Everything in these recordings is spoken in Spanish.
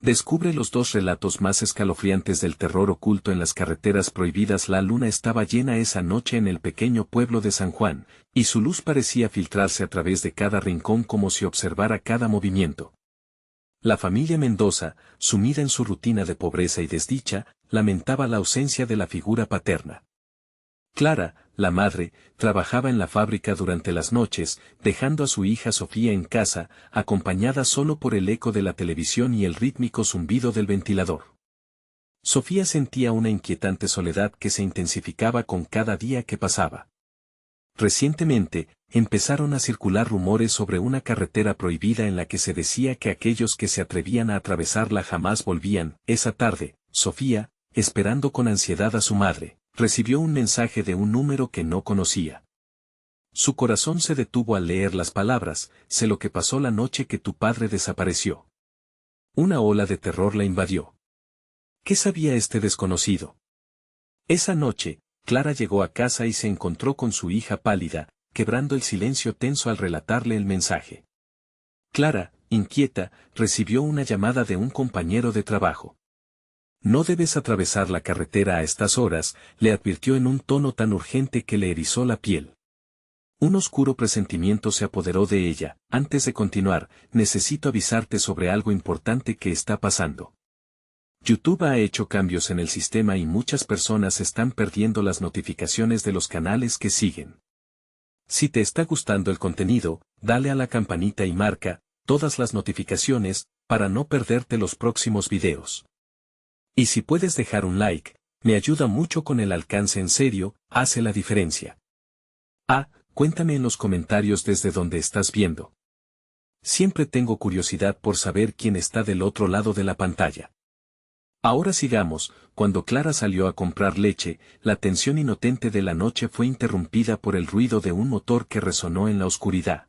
Descubre los dos relatos más escalofriantes del terror oculto en las carreteras prohibidas. La luna estaba llena esa noche en el pequeño pueblo de San Juan, y su luz parecía filtrarse a través de cada rincón como si observara cada movimiento. La familia Mendoza, sumida en su rutina de pobreza y desdicha, lamentaba la ausencia de la figura paterna. Clara, la madre, trabajaba en la fábrica durante las noches, dejando a su hija Sofía en casa, acompañada solo por el eco de la televisión y el rítmico zumbido del ventilador. Sofía sentía una inquietante soledad que se intensificaba con cada día que pasaba. Recientemente, empezaron a circular rumores sobre una carretera prohibida en la que se decía que aquellos que se atrevían a atravesarla jamás volvían. Esa tarde, Sofía, esperando con ansiedad a su madre, recibió un mensaje de un número que no conocía. Su corazón se detuvo al leer las palabras: sé lo que pasó la noche que tu padre desapareció. Una ola de terror la invadió. ¿Qué sabía este desconocido? Esa noche, Clara llegó a casa y se encontró con su hija pálida, quebrando el silencio tenso al relatarle el mensaje. Clara, inquieta, recibió una llamada de un compañero de trabajo. No debes atravesar la carretera a estas horas, le advirtió en un tono tan urgente que le erizó la piel. Un oscuro presentimiento se apoderó de ella. Antes de continuar, necesito avisarte sobre algo importante que está pasando. YouTube ha hecho cambios en el sistema y muchas personas están perdiendo las notificaciones de los canales que siguen. Si te está gustando el contenido, dale a la campanita y marca todas las notificaciones para no perderte los próximos videos. Y si puedes dejar un like, me ayuda mucho con el alcance. En serio, hace la diferencia. Cuéntame en los comentarios desde donde estás viendo. Siempre tengo curiosidad por saber quién está del otro lado de la pantalla. Ahora sigamos. Cuando Clara salió a comprar leche, la tensión inocente de la noche fue interrumpida por el ruido de un motor que resonó en la oscuridad.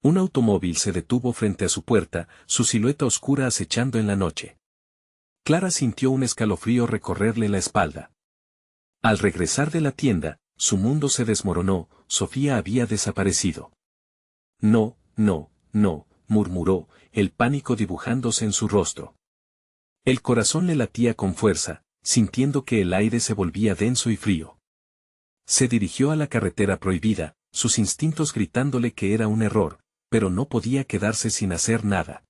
Un automóvil se detuvo frente a su puerta, su silueta oscura acechando en la noche. Clara sintió un escalofrío recorrerle la espalda. Al regresar de la tienda, su mundo se desmoronó. Sofía había desaparecido. No, murmuró, el pánico dibujándose en su rostro. El corazón le latía con fuerza, sintiendo que el aire se volvía denso y frío. Se dirigió a la carretera prohibida, sus instintos gritándole que era un error, pero no podía quedarse sin hacer nada.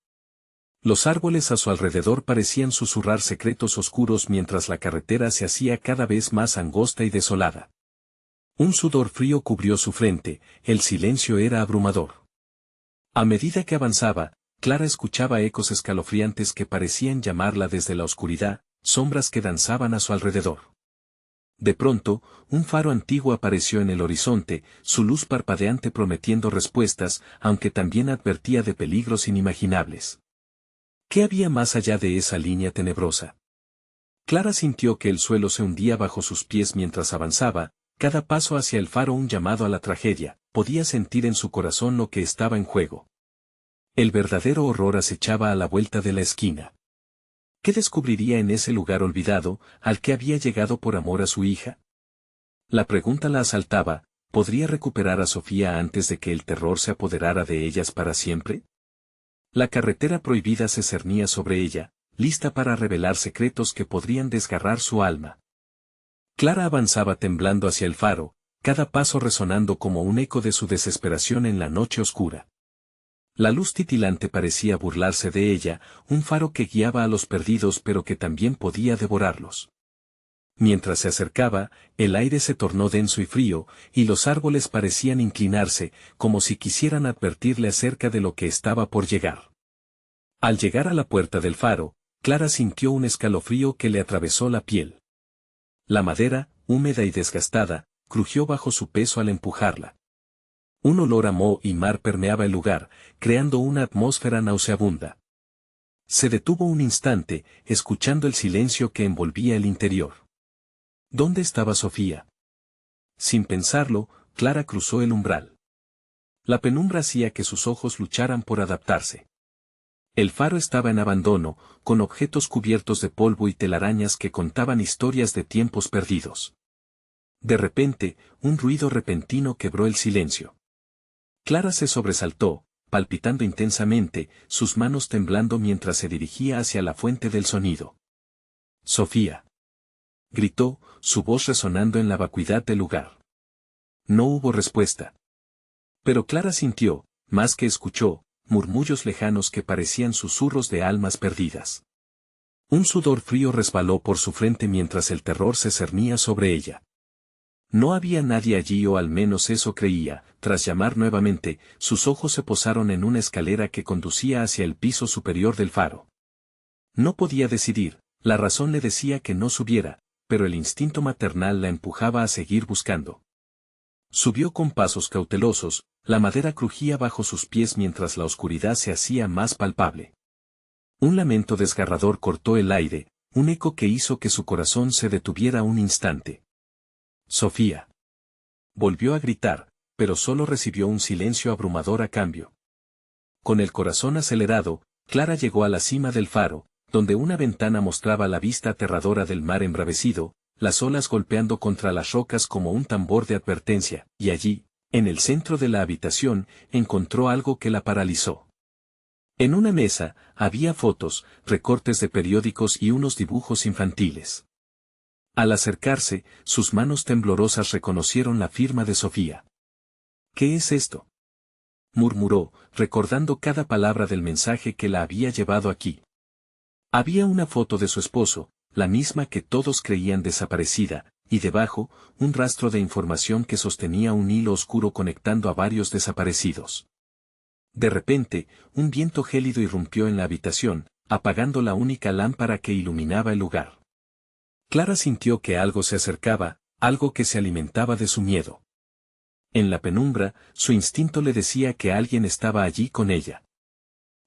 Los árboles a su alrededor parecían susurrar secretos oscuros mientras la carretera se hacía cada vez más angosta y desolada. Un sudor frío cubrió su frente, el silencio era abrumador. A medida que avanzaba, Clara escuchaba ecos escalofriantes que parecían llamarla desde la oscuridad, sombras que danzaban a su alrededor. De pronto, un faro antiguo apareció en el horizonte, su luz parpadeante prometiendo respuestas, aunque también advertía de peligros inimaginables. ¿Qué había más allá de esa línea tenebrosa? Clara sintió que el suelo se hundía bajo sus pies mientras avanzaba, cada paso hacia el faro un llamado a la tragedia. Podía sentir en su corazón lo que estaba en juego. El verdadero horror acechaba a la vuelta de la esquina. ¿Qué descubriría en ese lugar olvidado, al que había llegado por amor a su hija? La pregunta la asaltaba: ¿podría recuperar a Sofía antes de que el terror se apoderara de ellas para siempre? La carretera prohibida se cernía sobre ella, lista para revelar secretos que podrían desgarrar su alma. Clara avanzaba temblando hacia el faro, cada paso resonando como un eco de su desesperación en la noche oscura. La luz titilante parecía burlarse de ella, un faro que guiaba a los perdidos pero que también podía devorarlos. Mientras se acercaba, el aire se tornó denso y frío, y los árboles parecían inclinarse, como si quisieran advertirle acerca de lo que estaba por llegar. Al llegar a la puerta del faro, Clara sintió un escalofrío que le atravesó la piel. La madera, húmeda y desgastada, crujió bajo su peso al empujarla. Un olor a moho y mar permeaba el lugar, creando una atmósfera nauseabunda. Se detuvo un instante, escuchando el silencio que envolvía el interior. ¿Dónde estaba Sofía? Sin pensarlo, Clara cruzó el umbral. La penumbra hacía que sus ojos lucharan por adaptarse. El faro estaba en abandono, con objetos cubiertos de polvo y telarañas que contaban historias de tiempos perdidos. De repente, un ruido repentino quebró el silencio. Clara se sobresaltó, palpitando intensamente, sus manos temblando mientras se dirigía hacia la fuente del sonido. «Sofía», gritó, su voz resonando en la vacuidad del lugar. No hubo respuesta. Pero Clara sintió, más que escuchó, murmullos lejanos que parecían susurros de almas perdidas. Un sudor frío resbaló por su frente mientras el terror se cernía sobre ella. No había nadie allí, o al menos eso creía. Tras llamar nuevamente, sus ojos se posaron en una escalera que conducía hacia el piso superior del faro. No podía decidir, la razón le decía que no subiera, pero el instinto maternal la empujaba a seguir buscando. Subió con pasos cautelosos, la madera crujía bajo sus pies mientras la oscuridad se hacía más palpable. Un lamento desgarrador cortó el aire, un eco que hizo que su corazón se detuviera un instante. «Sofía». Volvió a gritar, pero solo recibió un silencio abrumador a cambio. Con el corazón acelerado, Clara llegó a la cima del faro, donde una ventana mostraba la vista aterradora del mar embravecido, las olas golpeando contra las rocas como un tambor de advertencia, y allí, en el centro de la habitación, encontró algo que la paralizó. En una mesa, había fotos, recortes de periódicos y unos dibujos infantiles. Al acercarse, sus manos temblorosas reconocieron la firma de Sofía. «¿Qué es esto?», murmuró, recordando cada palabra del mensaje que la había llevado aquí. Había una foto de su esposo, la misma que todos creían desaparecida, y debajo, un rastro de información que sostenía un hilo oscuro conectando a varios desaparecidos. De repente, un viento gélido irrumpió en la habitación, apagando la única lámpara que iluminaba el lugar. Clara sintió que algo se acercaba, algo que se alimentaba de su miedo. En la penumbra, su instinto le decía que alguien estaba allí con ella.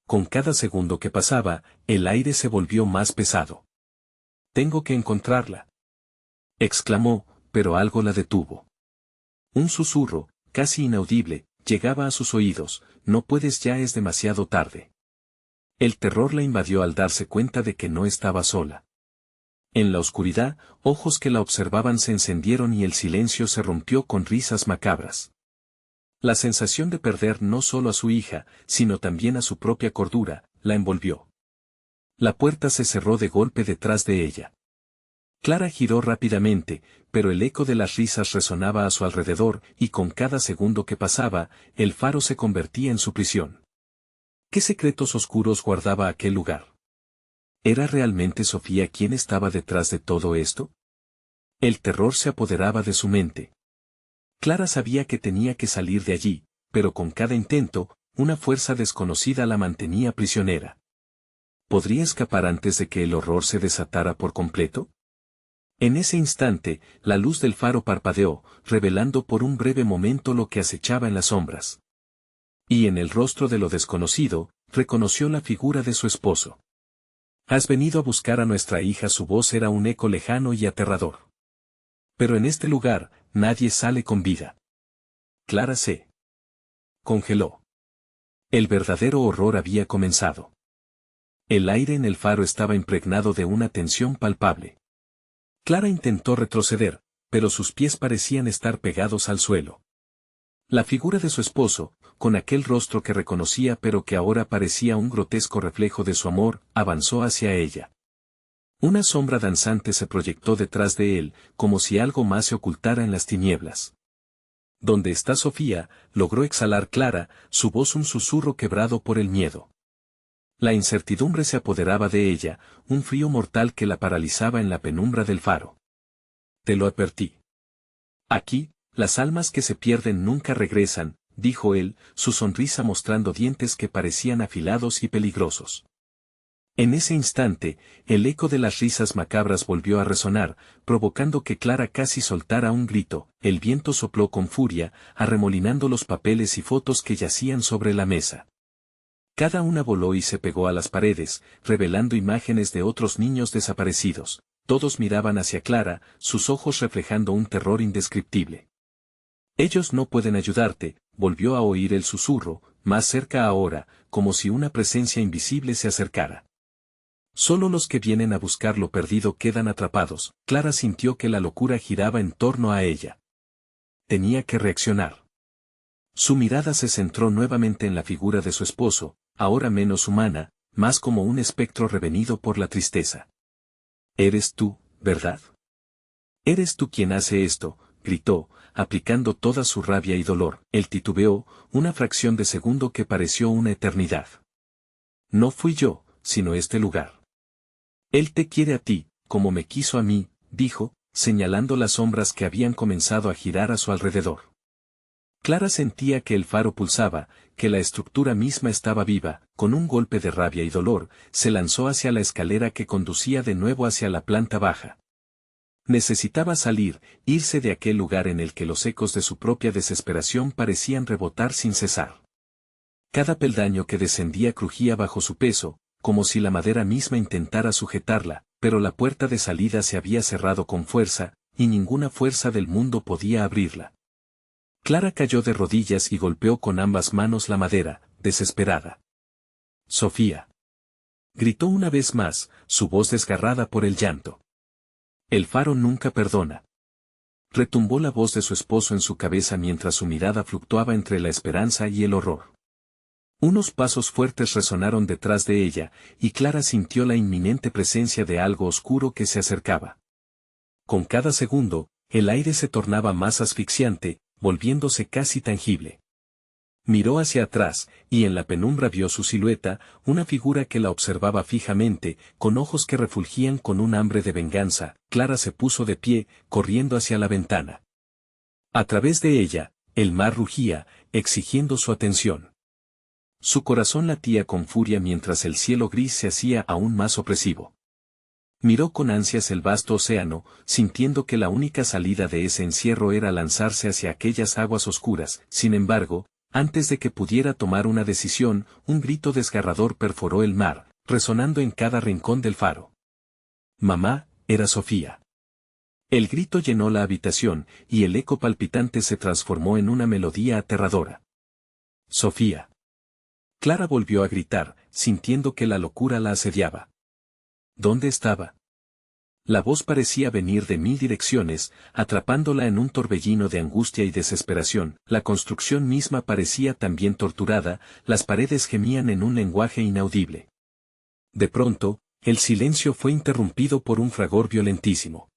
Con cada segundo que pasaba, el aire se volvió más pesado. «Tengo que encontrarla», exclamó, pero algo la detuvo. Un susurro, casi inaudible, llegaba a sus oídos: «No puedes ya, es demasiado tarde». El terror la invadió al darse cuenta de que no estaba sola. En la oscuridad, ojos que la observaban se encendieron y el silencio se rompió con risas macabras. La sensación de perder no solo a su hija, sino también a su propia cordura, la envolvió. La puerta se cerró de golpe detrás de ella. Clara giró rápidamente, pero el eco de las risas resonaba a su alrededor, y con cada segundo que pasaba, el faro se convertía en su prisión. ¿Qué secretos oscuros guardaba aquel lugar? ¿Era realmente Sofía quien estaba detrás de todo esto? El terror se apoderaba de su mente. Clara sabía que tenía que salir de allí, pero con cada intento, una fuerza desconocida la mantenía prisionera. ¿Podría escapar antes de que el horror se desatara por completo? En ese instante, la luz del faro parpadeó, revelando por un breve momento lo que acechaba en las sombras. Y en el rostro de lo desconocido, reconoció la figura de su esposo. «Has venido a buscar a nuestra hija». Su voz era un eco lejano y aterrador. «Pero en este lugar, nadie sale con vida». Clara se congeló. El verdadero horror había comenzado. El aire en el faro estaba impregnado de una tensión palpable. Clara intentó retroceder, pero sus pies parecían estar pegados al suelo. La figura de su esposo, con aquel rostro que reconocía pero que ahora parecía un grotesco reflejo de su amor, avanzó hacia ella. Una sombra danzante se proyectó detrás de él, como si algo más se ocultara en las tinieblas. «¿Dónde está Sofía?», logró exhalar Clara, su voz un susurro quebrado por el miedo. La incertidumbre se apoderaba de ella, un frío mortal que la paralizaba en la penumbra del faro. «Te lo advertí. Aquí, las almas que se pierden nunca regresan», dijo él, su sonrisa mostrando dientes que parecían afilados y peligrosos. En ese instante, el eco de las risas macabras volvió a resonar, provocando que Clara casi soltara un grito. El viento sopló con furia, arremolinando los papeles y fotos que yacían sobre la mesa. Cada una voló y se pegó a las paredes, revelando imágenes de otros niños desaparecidos. Todos miraban hacia Clara, sus ojos reflejando un terror indescriptible. «Ellos no pueden ayudarte», volvió a oír el susurro, más cerca ahora, como si una presencia invisible se acercara. «Solo los que vienen a buscar lo perdido quedan atrapados». Clara sintió que la locura giraba en torno a ella. Tenía que reaccionar. Su mirada se centró nuevamente en la figura de su esposo, ahora menos humana, más como un espectro revenido por la tristeza. «Eres tú, ¿verdad? Eres tú quien hace esto», gritó, aplicando toda su rabia y dolor. Él titubeó, una fracción de segundo que pareció una eternidad. «No fui yo, sino este lugar. Él te quiere a ti, como me quiso a mí», dijo, señalando las sombras que habían comenzado a girar a su alrededor. Clara sentía que el faro pulsaba, que la estructura misma estaba viva. Con un golpe de rabia y dolor, se lanzó hacia la escalera que conducía de nuevo hacia la planta baja. Necesitaba salir, irse de aquel lugar en el que los ecos de su propia desesperación parecían rebotar sin cesar. Cada peldaño que descendía crujía bajo su peso, como si la madera misma intentara sujetarla, pero la puerta de salida se había cerrado con fuerza, y ninguna fuerza del mundo podía abrirla. Clara cayó de rodillas y golpeó con ambas manos la madera, desesperada. «Sofía», gritó una vez más, su voz desgarrada por el llanto. «El faro nunca perdona». Retumbó la voz de su esposo en su cabeza mientras su mirada fluctuaba entre la esperanza y el horror. Unos pasos fuertes resonaron detrás de ella, y Clara sintió la inminente presencia de algo oscuro que se acercaba. Con cada segundo, el aire se tornaba más asfixiante, volviéndose casi tangible. Miró hacia atrás, y en la penumbra vio su silueta, una figura que la observaba fijamente, con ojos que refulgían con un hambre de venganza. Clara se puso de pie, corriendo hacia la ventana. A través de ella, el mar rugía, exigiendo su atención. Su corazón latía con furia mientras el cielo gris se hacía aún más opresivo. Miró con ansias el vasto océano, sintiendo que la única salida de ese encierro era lanzarse hacia aquellas aguas oscuras. Sin embargo, antes de que pudiera tomar una decisión, un grito desgarrador perforó el mar, resonando en cada rincón del faro. «Mamá», era Sofía. El grito llenó la habitación, y el eco palpitante se transformó en una melodía aterradora. «Sofía». Clara volvió a gritar, sintiendo que la locura la asediaba. ¿Dónde estaba? La voz parecía venir de mil direcciones, atrapándola en un torbellino de angustia y desesperación. La construcción misma parecía también torturada, las paredes gemían en un lenguaje inaudible. De pronto, el silencio fue interrumpido por un fragor violentísimo.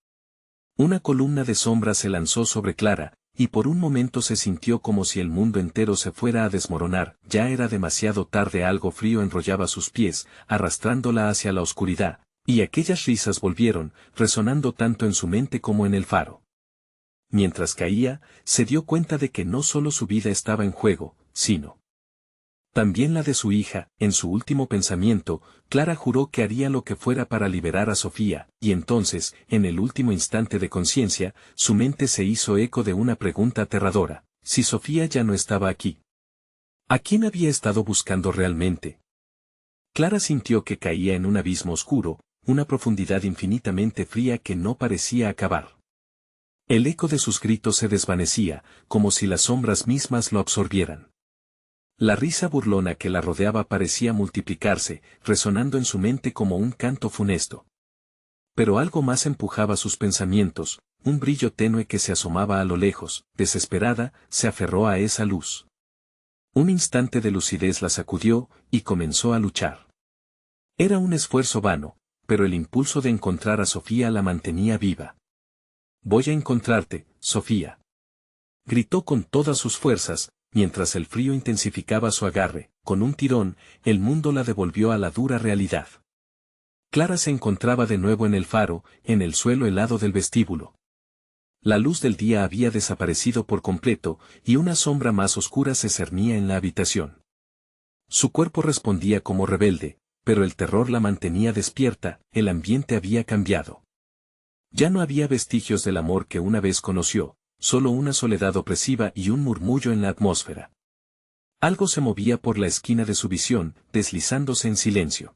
Una columna de sombra se lanzó sobre Clara, y por un momento se sintió como si el mundo entero se fuera a desmoronar. Ya era demasiado tarde, algo frío enrollaba sus pies, arrastrándola hacia la oscuridad. Y aquellas risas volvieron, resonando tanto en su mente como en el faro. Mientras caía, se dio cuenta de que no solo su vida estaba en juego, sino también la de su hija. En su último pensamiento, Clara juró que haría lo que fuera para liberar a Sofía, y entonces, en el último instante de conciencia, su mente se hizo eco de una pregunta aterradora: si Sofía ya no estaba aquí, ¿a quién había estado buscando realmente? Clara sintió que caía en un abismo oscuro, una profundidad infinitamente fría que no parecía acabar. El eco de sus gritos se desvanecía, como si las sombras mismas lo absorbieran. La risa burlona que la rodeaba parecía multiplicarse, resonando en su mente como un canto funesto. Pero algo más empujaba sus pensamientos, un brillo tenue que se asomaba a lo lejos. Desesperada, se aferró a esa luz. Un instante de lucidez la sacudió, y comenzó a luchar. Era un esfuerzo vano, pero el impulso de encontrar a Sofía la mantenía viva. «Voy a encontrarte, Sofía», gritó con todas sus fuerzas, mientras el frío intensificaba su agarre. Con un tirón, el mundo la devolvió a la dura realidad. Clara se encontraba de nuevo en el faro, en el suelo helado del vestíbulo. La luz del día había desaparecido por completo, y una sombra más oscura se cernía en la habitación. Su cuerpo respondía como rebelde, pero el terror la mantenía despierta. El ambiente había cambiado. Ya no había vestigios del amor que una vez conoció, solo una soledad opresiva y un murmullo en la atmósfera. Algo se movía por la esquina de su visión, deslizándose en silencio.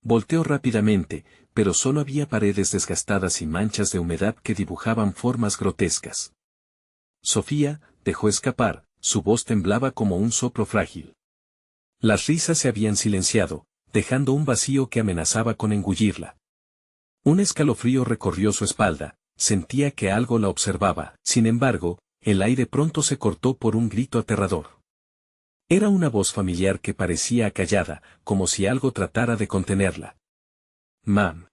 Volteó rápidamente, pero solo había paredes desgastadas y manchas de humedad que dibujaban formas grotescas. Sofía, dejó escapar, su voz temblaba como un soplo frágil. Las risas se habían silenciado, dejando un vacío que amenazaba con engullirla. Un escalofrío recorrió su espalda, sentía que algo la observaba. Sin embargo, el aire pronto se cortó por un grito aterrador. Era una voz familiar que parecía acallada, como si algo tratara de contenerla. «Mam».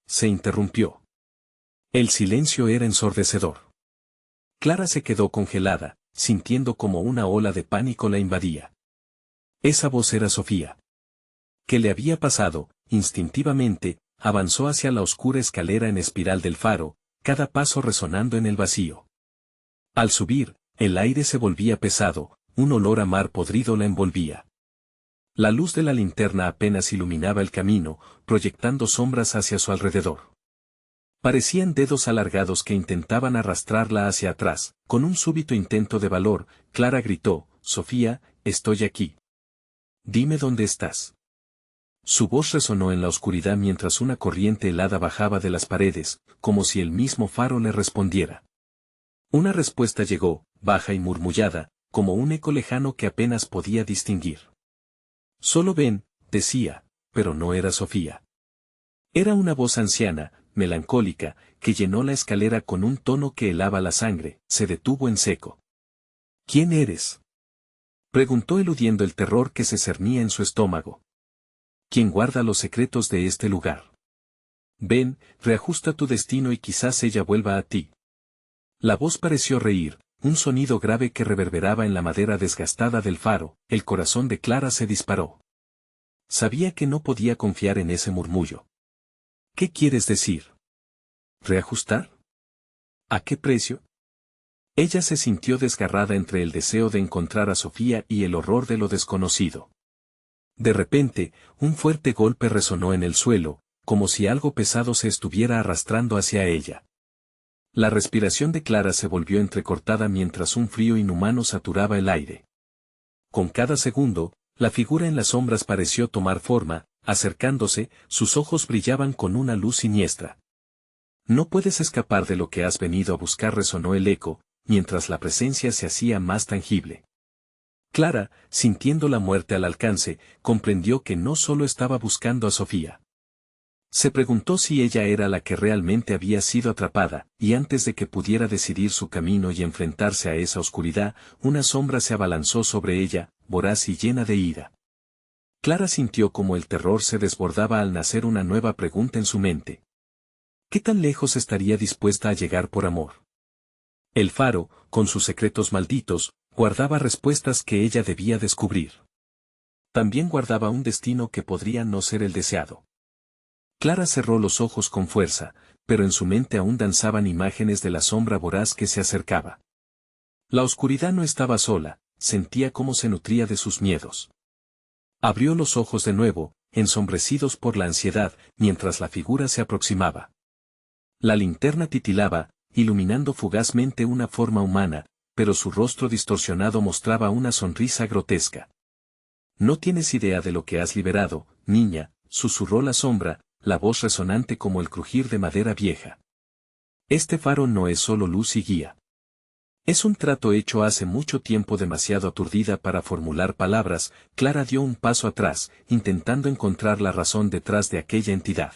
Se interrumpió. El silencio era ensordecedor. Clara se quedó congelada, sintiendo como una ola de pánico la invadía. Esa voz era Sofía. ¿Qué le había pasado? Instintivamente, avanzó hacia la oscura escalera en espiral del faro, cada paso resonando en el vacío. Al subir, el aire se volvía pesado, un olor a mar podrido la envolvía. La luz de la linterna apenas iluminaba el camino, proyectando sombras hacia su alrededor. Parecían dedos alargados que intentaban arrastrarla hacia atrás. Con un súbito intento de valor, Clara gritó: «Sofía, estoy aquí. Dime dónde estás». Su voz resonó en la oscuridad mientras una corriente helada bajaba de las paredes, como si el mismo faro le respondiera. Una respuesta llegó, baja y murmullada, como un eco lejano que apenas podía distinguir. «Solo ven», decía, pero no era Sofía. Era una voz anciana, melancólica, que llenó la escalera con un tono que helaba la sangre. Se detuvo en seco. «¿Quién eres?», preguntó eludiendo el terror que se cernía en su estómago. «¿Quién guarda los secretos de este lugar? Ven, reajusta tu destino y quizás ella vuelva a ti». La voz pareció reír, un sonido grave que reverberaba en la madera desgastada del faro. El corazón de Clara se disparó. Sabía que no podía confiar en ese murmullo. «¿Qué quieres decir? ¿Reajustar? ¿A qué precio?». Ella se sintió desgarrada entre el deseo de encontrar a Sofía y el horror de lo desconocido. De repente, un fuerte golpe resonó en el suelo, como si algo pesado se estuviera arrastrando hacia ella. La respiración de Clara se volvió entrecortada mientras un frío inhumano saturaba el aire. Con cada segundo, la figura en las sombras pareció tomar forma. Acercándose, sus ojos brillaban con una luz siniestra. «No puedes escapar de lo que has venido a buscar», resonó el eco, mientras la presencia se hacía más tangible. Clara, sintiendo la muerte al alcance, comprendió que no solo estaba buscando a Sofía. Se preguntó si ella era la que realmente había sido atrapada, y antes de que pudiera decidir su camino y enfrentarse a esa oscuridad, una sombra se abalanzó sobre ella, voraz y llena de ira. Clara sintió como el terror se desbordaba al nacer una nueva pregunta en su mente. ¿Qué tan lejos estaría dispuesta a llegar por amor? El faro, con sus secretos malditos, guardaba respuestas que ella debía descubrir. También guardaba un destino que podría no ser el deseado. Clara cerró los ojos con fuerza, pero en su mente aún danzaban imágenes de la sombra voraz que se acercaba. La oscuridad no estaba sola, sentía cómo se nutría de sus miedos. Abrió los ojos de nuevo, ensombrecidos por la ansiedad, mientras la figura se aproximaba. La linterna titilaba, iluminando fugazmente una forma humana, pero su rostro distorsionado mostraba una sonrisa grotesca. «No tienes idea de lo que has liberado, niña», susurró la sombra, la voz resonante como el crujir de madera vieja. «Este faro no es solo luz y guía. Es un trato hecho hace mucho tiempo». Demasiado aturdida para formular palabras, Clara dio un paso atrás, intentando encontrar la razón detrás de aquella entidad.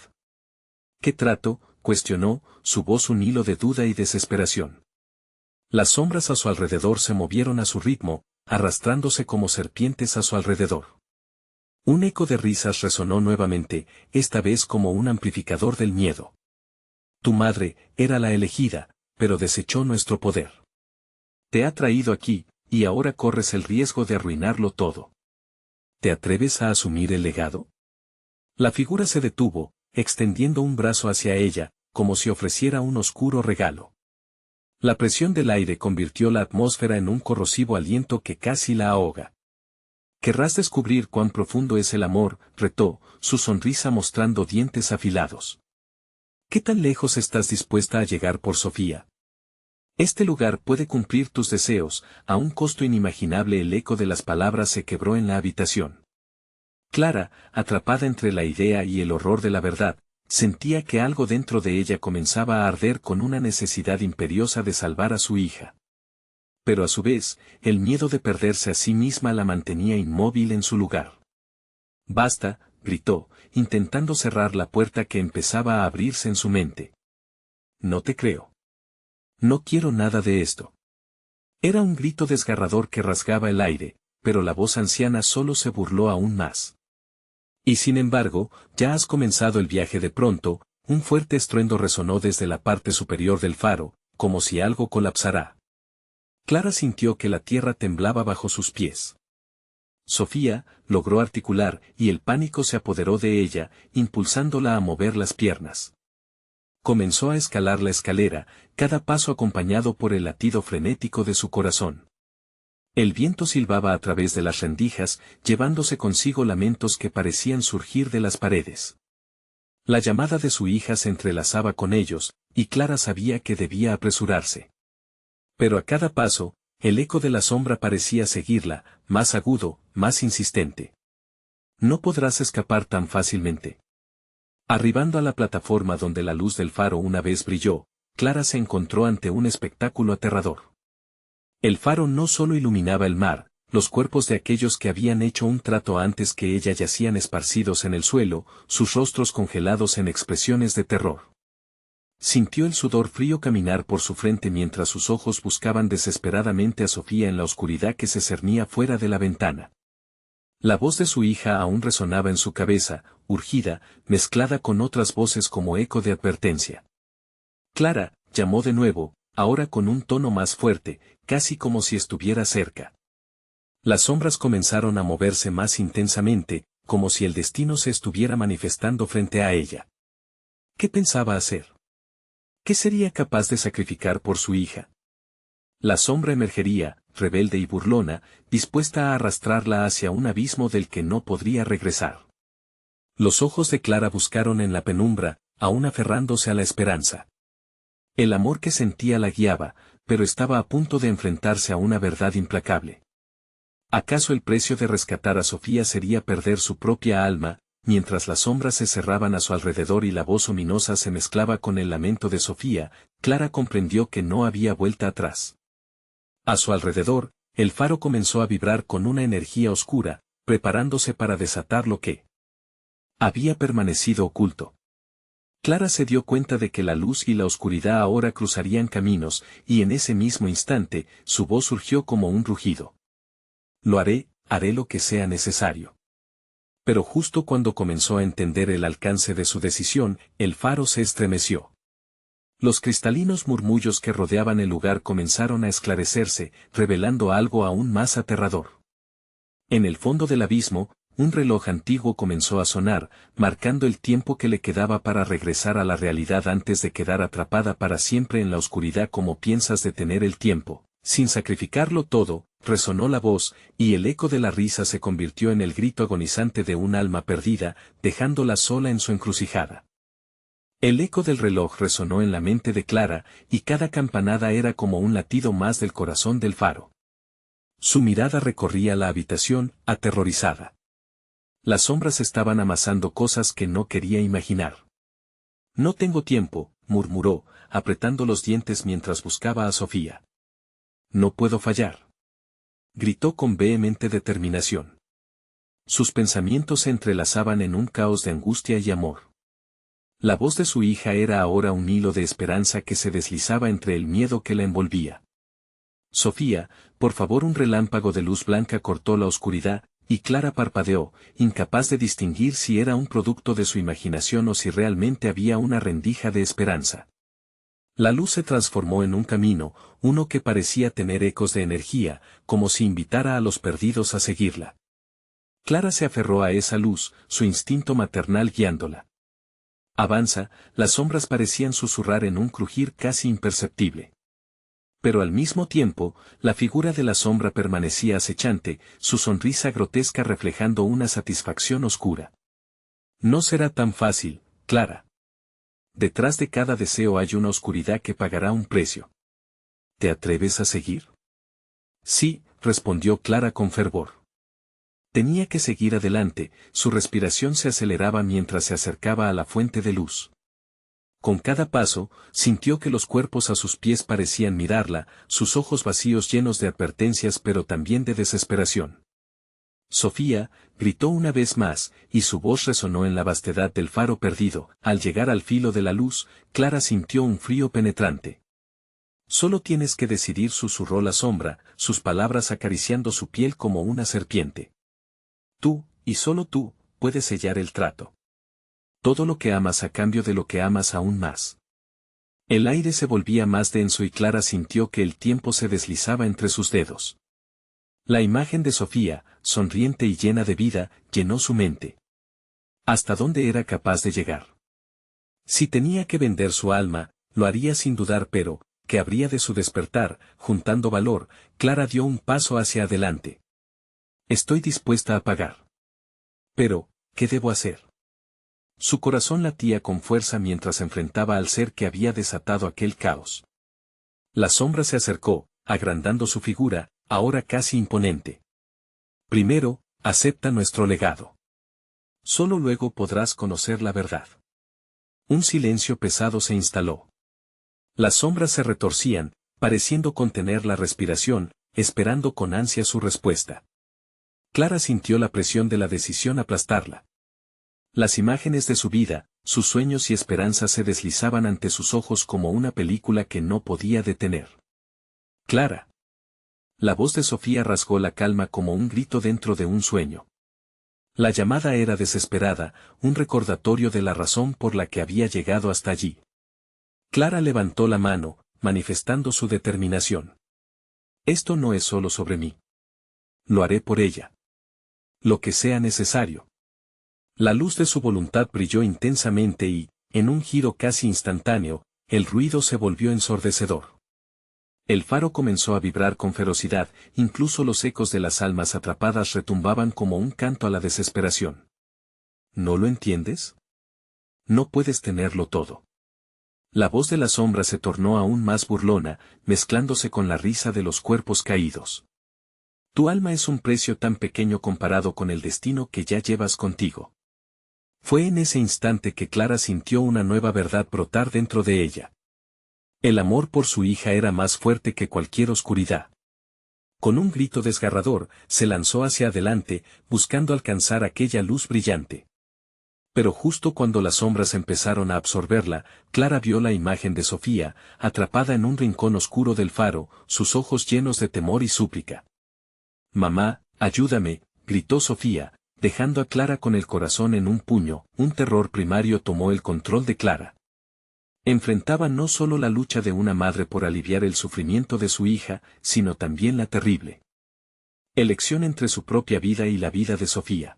«¿Qué trato?», cuestionó, su voz un hilo de duda y desesperación. Las sombras a su alrededor se movieron a su ritmo, arrastrándose como serpientes a su alrededor. Un eco de risas resonó nuevamente, esta vez como un amplificador del miedo. «Tu madre era la elegida, pero desechó nuestro poder. Te ha traído aquí, y ahora corres el riesgo de arruinarlo todo. ¿Te atreves a asumir el legado?». La figura se detuvo, extendiendo un brazo hacia ella, como si ofreciera un oscuro regalo. La presión del aire convirtió la atmósfera en un corrosivo aliento que casi la ahoga. «Querrás descubrir cuán profundo es el amor», retó, su sonrisa mostrando dientes afilados. «¿Qué tan lejos estás dispuesta a llegar por Sofía? Este lugar puede cumplir tus deseos, a un costo inimaginable». El eco de las palabras se quebró en la habitación. Clara, atrapada entre la idea y el horror de la verdad, sentía que algo dentro de ella comenzaba a arder con una necesidad imperiosa de salvar a su hija. Pero a su vez, el miedo de perderse a sí misma la mantenía inmóvil en su lugar. «Basta», gritó, intentando cerrar la puerta que empezaba a abrirse en su mente. «No te creo. No quiero nada de esto». Era un grito desgarrador que rasgaba el aire, pero la voz anciana solo se burló aún más. Y sin embargo, ya has comenzado el viaje. De pronto, un fuerte estruendo resonó desde la parte superior del faro, como si algo colapsara. Clara sintió que la tierra temblaba bajo sus pies. Sofía logró articular y el pánico se apoderó de ella, impulsándola a mover las piernas. Comenzó a escalar la escalera, cada paso acompañado por el latido frenético de su corazón. El viento silbaba a través de las rendijas, llevándose consigo lamentos que parecían surgir de las paredes. La llamada de su hija se entrelazaba con ellos, y Clara sabía que debía apresurarse. Pero a cada paso, el eco de la sombra parecía seguirla, más agudo, más insistente. No podrás escapar tan fácilmente. Arribando a la plataforma donde la luz del faro una vez brilló, Clara se encontró ante un espectáculo aterrador. El faro no solo iluminaba el mar, los cuerpos de aquellos que habían hecho un trato antes que ella yacían esparcidos en el suelo, sus rostros congelados en expresiones de terror. Sintió el sudor frío caminar por su frente mientras sus ojos buscaban desesperadamente a Sofía en la oscuridad que se cernía fuera de la ventana. La voz de su hija aún resonaba en su cabeza, urgida, mezclada con otras voces como eco de advertencia. Clara, llamó de nuevo, ahora con un tono más fuerte, casi como si estuviera cerca. Las sombras comenzaron a moverse más intensamente, como si el destino se estuviera manifestando frente a ella. ¿Qué pensaba hacer? ¿Qué sería capaz de sacrificar por su hija? La sombra emergería, rebelde y burlona, dispuesta a arrastrarla hacia un abismo del que no podría regresar. Los ojos de Clara buscaron en la penumbra, aún aferrándose a la esperanza. El amor que sentía la guiaba, pero estaba a punto de enfrentarse a una verdad implacable. ¿Acaso el precio de rescatar a Sofía sería perder su propia alma? Mientras las sombras se cerraban a su alrededor y la voz ominosa se mezclaba con el lamento de Sofía, Clara comprendió que no había vuelta atrás. A su alrededor, el faro comenzó a vibrar con una energía oscura, preparándose para desatar lo que había permanecido oculto. Clara se dio cuenta de que la luz y la oscuridad ahora cruzarían caminos, y en ese mismo instante, su voz surgió como un rugido. Lo haré lo que sea necesario. Pero justo cuando comenzó a entender el alcance de su decisión, el faro se estremeció. Los cristalinos murmullos que rodeaban el lugar comenzaron a esclarecerse, revelando algo aún más aterrador. En el fondo del abismo, un reloj antiguo comenzó a sonar, marcando el tiempo que le quedaba para regresar a la realidad antes de quedar atrapada para siempre en la oscuridad. ¿Cómo piensas detener el tiempo? Sin sacrificarlo todo, resonó la voz, y el eco de la risa se convirtió en el grito agonizante de un alma perdida, dejándola sola en su encrucijada. El eco del reloj resonó en la mente de Clara, y cada campanada era como un latido más del corazón del faro. Su mirada recorría la habitación, aterrorizada. Las sombras estaban amasando cosas que no quería imaginar. No tengo tiempo, murmuró, apretando los dientes mientras buscaba a Sofía. No puedo fallar. Gritó con vehemente determinación. Sus pensamientos se entrelazaban en un caos de angustia y amor. La voz de su hija era ahora un hilo de esperanza que se deslizaba entre el miedo que la envolvía. Sofía, por favor. Un relámpago de luz blanca cortó la oscuridad, y Clara parpadeó, incapaz de distinguir si era un producto de su imaginación o si realmente había una rendija de esperanza. La luz se transformó en un camino, uno que parecía tener ecos de energía, como si invitara a los perdidos a seguirla. Clara se aferró a esa luz, su instinto maternal guiándola. Avanza, las sombras parecían susurrar en un crujir casi imperceptible. Pero al mismo tiempo, la figura de la sombra permanecía acechante, su sonrisa grotesca reflejando una satisfacción oscura. No será tan fácil, Clara. Detrás de cada deseo hay una oscuridad que pagará un precio. ¿Te atreves a seguir? Sí, respondió Clara con fervor. Tenía que seguir adelante, su respiración se aceleraba mientras se acercaba a la fuente de luz. Con cada paso, sintió que los cuerpos a sus pies parecían mirarla, sus ojos vacíos llenos de advertencias pero también de desesperación. Sofía, gritó una vez más, y su voz resonó en la vastedad del faro perdido. Al llegar al filo de la luz, Clara sintió un frío penetrante. Solo tienes que decidir, susurró la sombra, sus palabras acariciando su piel como una serpiente. Tú, y solo tú, puedes sellar el trato. Todo lo que amas a cambio de lo que amas aún más. El aire se volvía más denso y Clara sintió que el tiempo se deslizaba entre sus dedos. La imagen de Sofía, sonriente y llena de vida, llenó su mente. ¿Hasta dónde era capaz de llegar? Si tenía que vender su alma, lo haría sin dudar, pero, ¿qué habría de su despertar? Juntando valor, Clara dio un paso hacia adelante. Estoy dispuesta a pagar. Pero, ¿qué debo hacer? Su corazón latía con fuerza mientras enfrentaba al ser que había desatado aquel caos. La sombra se acercó, agrandando su figura, ahora casi imponente. Primero, acepta nuestro legado. Solo luego podrás conocer la verdad. Un silencio pesado se instaló. Las sombras se retorcían, pareciendo contener la respiración, esperando con ansia su respuesta. Clara sintió la presión de la decisión aplastarla. Las imágenes de su vida, sus sueños y esperanzas se deslizaban ante sus ojos como una película que no podía detener. Clara. La voz de Sofía rasgó la calma como un grito dentro de un sueño. La llamada era desesperada, un recordatorio de la razón por la que había llegado hasta allí. Clara levantó la mano, manifestando su determinación. Esto no es solo sobre mí. Lo haré por ella. Lo que sea necesario. La luz de su voluntad brilló intensamente y, en un giro casi instantáneo, el ruido se volvió ensordecedor. El faro comenzó a vibrar con ferocidad, incluso los ecos de las almas atrapadas retumbaban como un canto a la desesperación. ¿No lo entiendes? No puedes tenerlo todo. La voz de la sombra se tornó aún más burlona, mezclándose con la risa de los cuerpos caídos. Tu alma es un precio tan pequeño comparado con el destino que ya llevas contigo. Fue en ese instante que Clara sintió una nueva verdad brotar dentro de ella. El amor por su hija era más fuerte que cualquier oscuridad. Con un grito desgarrador, se lanzó hacia adelante, buscando alcanzar aquella luz brillante. Pero justo cuando las sombras empezaron a absorberla, Clara vio la imagen de Sofía, atrapada en un rincón oscuro del faro, sus ojos llenos de temor y súplica. «Mamá, ayúdame», gritó Sofía, dejando a Clara con el corazón en un puño. Un terror primario tomó el control de Clara. Enfrentaba no solo la lucha de una madre por aliviar el sufrimiento de su hija, sino también la terrible elección entre su propia vida y la vida de Sofía.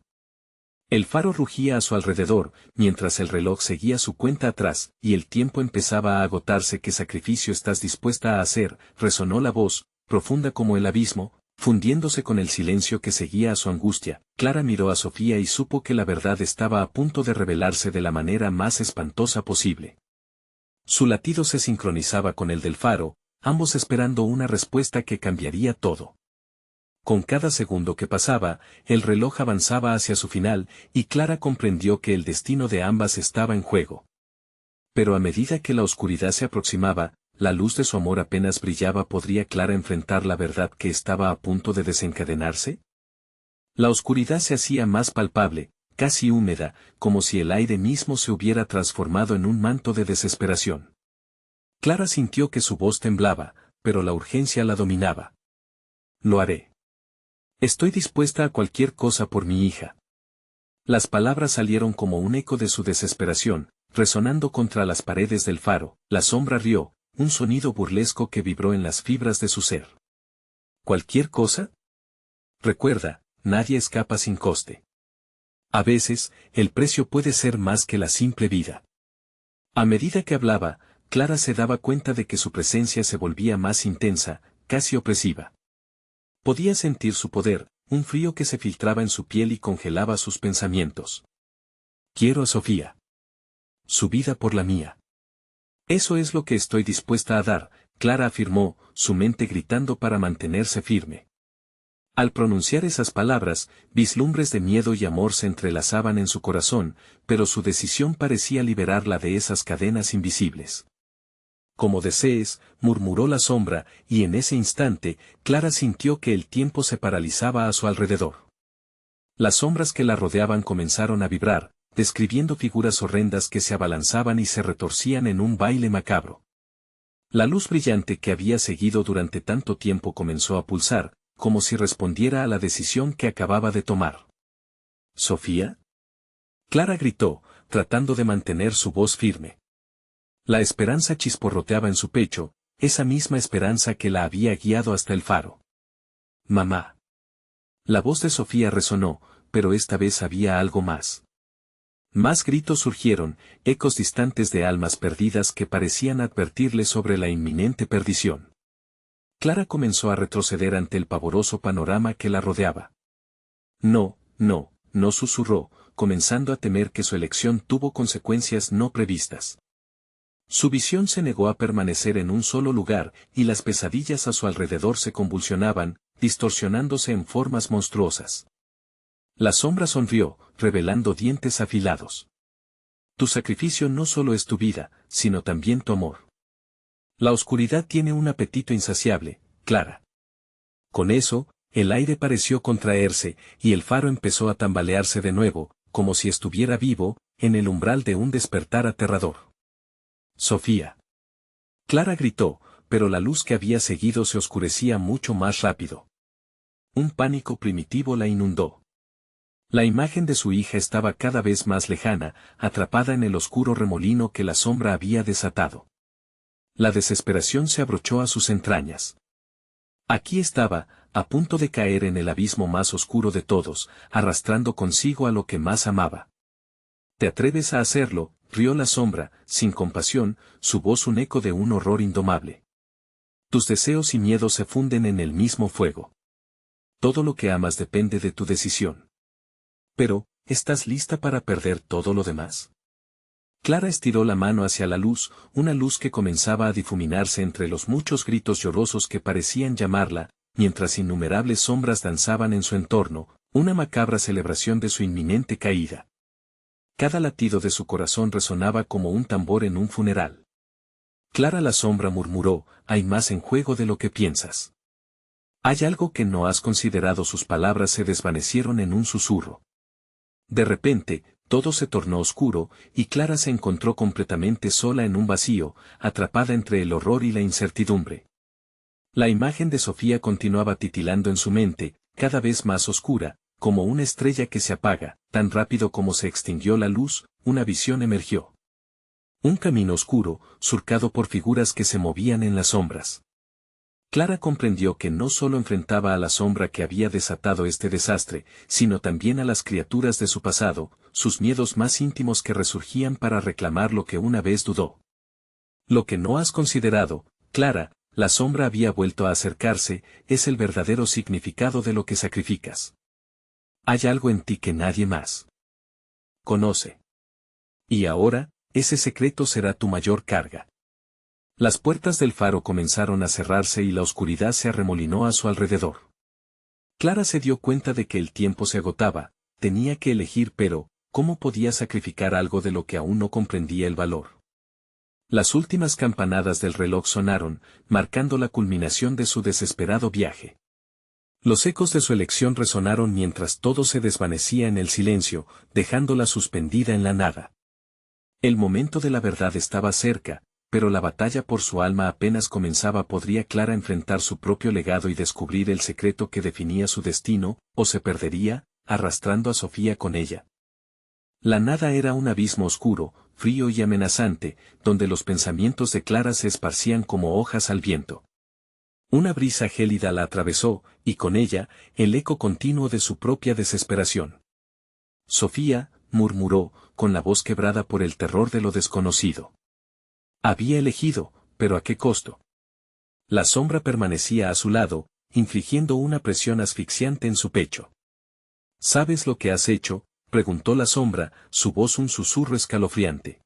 El faro rugía a su alrededor, mientras el reloj seguía su cuenta atrás, y el tiempo empezaba a agotarse. ¿Qué sacrificio estás dispuesta a hacer?, resonó la voz, profunda como el abismo, fundiéndose con el silencio que seguía a su angustia. Clara miró a Sofía y supo que la verdad estaba a punto de revelarse de la manera más espantosa posible. Su latido se sincronizaba con el del faro, ambos esperando una respuesta que cambiaría todo. Con cada segundo que pasaba, el reloj avanzaba hacia su final, y Clara comprendió que el destino de ambas estaba en juego. Pero a medida que la oscuridad se aproximaba, la luz de su amor apenas brillaba. ¿Podría Clara enfrentar la verdad que estaba a punto de desencadenarse? La oscuridad se hacía más palpable, casi húmeda, como si el aire mismo se hubiera transformado en un manto de desesperación. Clara sintió que su voz temblaba, pero la urgencia la dominaba. Lo haré. Estoy dispuesta a cualquier cosa por mi hija. Las palabras salieron como un eco de su desesperación, resonando contra las paredes del faro. La sombra rió, un sonido burlesco que vibró en las fibras de su ser. ¿Cualquier cosa? Recuerda, nadie escapa sin coste. A veces, el precio puede ser más que la simple vida. A medida que hablaba, Clara se daba cuenta de que su presencia se volvía más intensa, casi opresiva. Podía sentir su poder, un frío que se filtraba en su piel y congelaba sus pensamientos. Quiero a Sofía. Su vida por la mía. Eso es lo que estoy dispuesta a dar, Clara afirmó, su mente gritando para mantenerse firme. Al pronunciar esas palabras, vislumbres de miedo y amor se entrelazaban en su corazón, pero su decisión parecía liberarla de esas cadenas invisibles. Como desees, murmuró la sombra, y en ese instante, Clara sintió que el tiempo se paralizaba a su alrededor. Las sombras que la rodeaban comenzaron a vibrar, describiendo figuras horrendas que se abalanzaban y se retorcían en un baile macabro. La luz brillante que había seguido durante tanto tiempo comenzó a pulsar, como si respondiera a la decisión que acababa de tomar. ¿Sofía? Clara gritó, tratando de mantener su voz firme. La esperanza chisporroteaba en su pecho, esa misma esperanza que la había guiado hasta el faro. Mamá. La voz de Sofía resonó, pero esta vez había algo más. Más gritos surgieron, ecos distantes de almas perdidas que parecían advertirle sobre la inminente perdición. Clara comenzó a retroceder ante el pavoroso panorama que la rodeaba. No, no, no susurró, comenzando a temer que su elección tuvo consecuencias no previstas. Su visión se negó a permanecer en un solo lugar, y las pesadillas a su alrededor se convulsionaban, distorsionándose en formas monstruosas. La sombra sonrió, revelando dientes afilados. Tu sacrificio no solo es tu vida, sino también tu amor. La oscuridad tiene un apetito insaciable, Clara. Con eso, el aire pareció contraerse, y el faro empezó a tambalearse de nuevo, como si estuviera vivo, en el umbral de un despertar aterrador. Sofía. Clara gritó, pero la luz que había seguido se oscurecía mucho más rápido. Un pánico primitivo la inundó. La imagen de su hija estaba cada vez más lejana, atrapada en el oscuro remolino que la sombra había desatado. La desesperación se abrochó a sus entrañas. Aquí estaba, a punto de caer en el abismo más oscuro de todos, arrastrando consigo a lo que más amaba. ¿Te atreves a hacerlo?, rió la sombra, sin compasión, su voz un eco de un horror indomable. Tus deseos y miedos se funden en el mismo fuego. Todo lo que amas depende de tu decisión. Pero, ¿estás lista para perder todo lo demás? Clara estiró la mano hacia la luz, una luz que comenzaba a difuminarse entre los muchos gritos llorosos que parecían llamarla, mientras innumerables sombras danzaban en su entorno, una macabra celebración de su inminente caída. Cada latido de su corazón resonaba como un tambor en un funeral. Clara la sombra murmuró, hay más en juego de lo que piensas. Hay algo que no has considerado. Sus palabras se desvanecieron en un susurro. De repente, todo se tornó oscuro, y Clara se encontró completamente sola en un vacío, atrapada entre el horror y la incertidumbre. La imagen de Sofía continuaba titilando en su mente, cada vez más oscura, como una estrella que se apaga, tan rápido como se extinguió la luz, una visión emergió. Un camino oscuro, surcado por figuras que se movían en las sombras. Clara comprendió que no solo enfrentaba a la sombra que había desatado este desastre, sino también a las criaturas de su pasado, sus miedos más íntimos que resurgían para reclamar lo que una vez dudó. Lo que no has considerado, Clara, la sombra había vuelto a acercarse, es el verdadero significado de lo que sacrificas. Hay algo en ti que nadie más conoce. Y ahora, ese secreto será tu mayor carga. Las puertas del faro comenzaron a cerrarse y la oscuridad se arremolinó a su alrededor. Clara se dio cuenta de que el tiempo se agotaba, tenía que elegir, pero, ¿cómo podía sacrificar algo de lo que aún no comprendía el valor? Las últimas campanadas del reloj sonaron, marcando la culminación de su desesperado viaje. Los ecos de su elección resonaron mientras todo se desvanecía en el silencio, dejándola suspendida en la nada. El momento de la verdad estaba cerca, pero la batalla por su alma apenas comenzaba. ¿Podría Clara enfrentar su propio legado y descubrir el secreto que definía su destino, o se perdería, arrastrando a Sofía con ella? La nada era un abismo oscuro, frío y amenazante, donde los pensamientos de Clara se esparcían como hojas al viento. Una brisa gélida la atravesó, y con ella, el eco continuo de su propia desesperación. Sofía, murmuró, con la voz quebrada por el terror de lo desconocido. Había elegido, pero ¿a qué costo? La sombra permanecía a su lado, infligiendo una presión asfixiante en su pecho. ¿Sabes lo que has hecho?, preguntó la sombra, su voz un susurro escalofriante.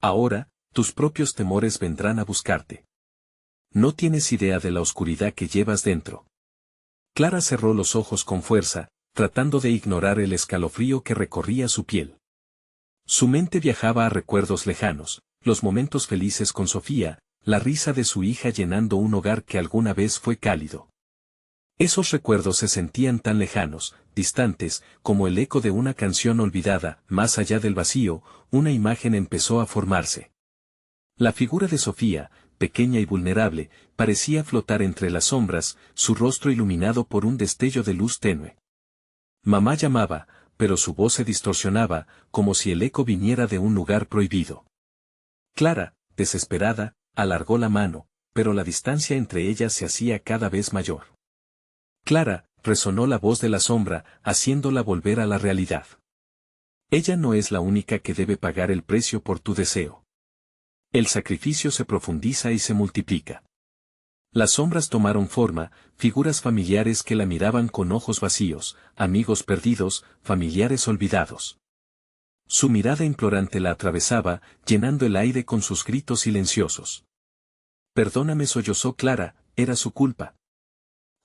Ahora, tus propios temores vendrán a buscarte. No tienes idea de la oscuridad que llevas dentro. Clara cerró los ojos con fuerza, tratando de ignorar el escalofrío que recorría su piel. Su mente viajaba a recuerdos lejanos, los momentos felices con Sofía, la risa de su hija llenando un hogar que alguna vez fue cálido. Esos recuerdos se sentían tan lejanos, distantes, como el eco de una canción olvidada. Más allá del vacío, una imagen empezó a formarse. La figura de Sofía, pequeña y vulnerable, parecía flotar entre las sombras, su rostro iluminado por un destello de luz tenue. Mamá llamaba, pero su voz se distorsionaba, como si el eco viniera de un lugar prohibido. Clara, desesperada, alargó la mano, pero la distancia entre ellas se hacía cada vez mayor. Clara, resonó la voz de la sombra, haciéndola volver a la realidad. Ella no es la única que debe pagar el precio por tu deseo. El sacrificio se profundiza y se multiplica. Las sombras tomaron forma, figuras familiares que la miraban con ojos vacíos, amigos perdidos, familiares olvidados. Su mirada implorante la atravesaba, llenando el aire con sus gritos silenciosos. Perdóname, sollozó Clara, era su culpa.